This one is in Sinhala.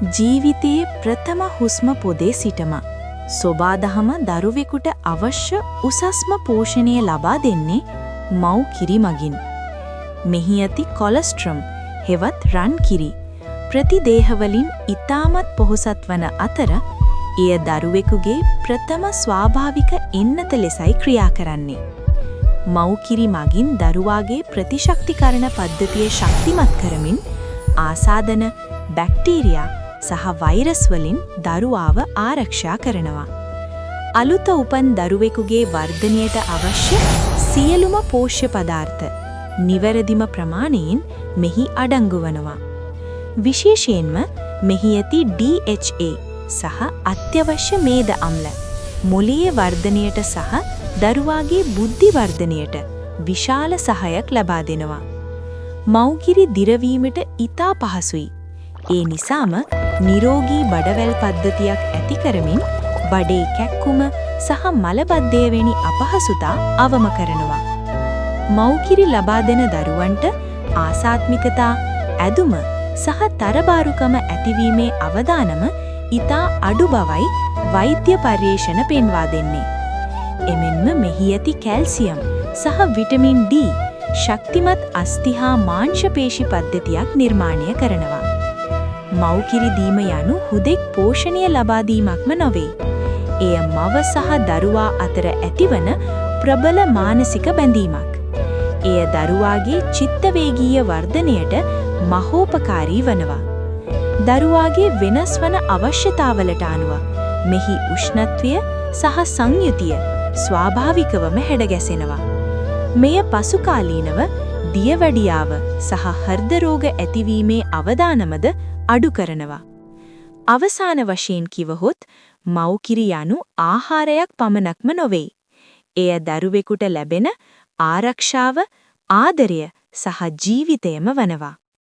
ජීවිතයේ ප්‍රථම හුස්ම පොදේ සිටම සෝබාදහම දරුවෙකුට අවශ්‍ය උසස්ම පෝෂණය ලබා දෙන්නේ මව් කිරි මගින්. මෙහි ඇති කොලෙස්ටරෝල් හෙවත් රන් කිරි ප්‍රතිදේහවලින් ඉතාමත් පොහොසත් වන අතර එය දරුවෙකුගේ ප්‍රථම ස්වාභාවික එන්නත ලෙසයි ක්‍රියා කරන්නේ. මව් කිරි මගින් දරුවාගේ ප්‍රතිශක්තිකරණ පද්ධතිය ශක්තිමත් කරමින් ආසාදන බැක්ටීරියා සහ වෛරස් වලින් දරුවාව ආරක්ෂා කරනවා. අලුත උපන් දරුවෙකුගේ වර්ධනයට අවශ්‍ය සියලුම පෝෂ්‍ය පදාර්ථ නිවැරදිම ප්‍රමාණයෙන් මෙහි අඩංගු වනවා. විශේෂයෙන්ම මෙහි ඇති DHA සහ අත්‍යවශ්‍ය මේද අම්ල මොළයේ වර්ධනයට සහ දරුවාගේ බුද්ධි වර්ධනයට විශාල සහායක් ලබා දෙනවා. මව්කිරි දිරවීමට ඉතා පහසුයි. ඒ නිසාම නිරෝගී බඩවැල් පද්ධතියක් ඇති කරමින් බඩේ කැක්කුම සහ මලබද්ධය වැනි අපහසුතා අවම කරනවා. මව්කිරි ලබා දෙන දරුවන්ට ආසාත්මිකතා, ඇදුම සහ තරබාරුකම ඇතිවීමේ අවදානම ඉතා අඩු බවයි වෛද්‍ය පර්යේෂණ පෙන්වා දෙන්නේ. එමෙන්ම මෙහි ඇති කැල්සියම් සහ විටමින් D ශක්තිමත් අස්ථි හා මාංශ පේශි පද්ධතියක් නිර්මාණය කරනවා. මව්කිරි දීම යනු හුදෙක් පෝෂණය ලබා දීමක්ම නොවේ. එය මව සහ දරුවා අතර ඇතිවන ප්‍රබල මානසික බැඳීමක්. එය දරුවාගේ චිත්තවේගීය වර්ධනයට මහෝපකාරී වනවා. දරුවාගේ වෙනස් වන අවශ්‍යතාවලට අනුව මෙහි උෂ්ණත්වය සහ සංයුතිය ස්වාභාවිකවම හැඩගැසෙනවා. මෙය පසුකාලීනව දියවැඩියාව සහ හෘද රෝග ඇතිවීමේ අවදානමද අඩු කරනවා. අවසාන වශයෙන් කිවහොත් මව්කිරි යනු ආහාරයක් පමණක්ම නොවේ. එය දරුවෙකුට ලැබෙන ආරක්ෂාව, ආදරය සහ ජීවිතයම වනවා.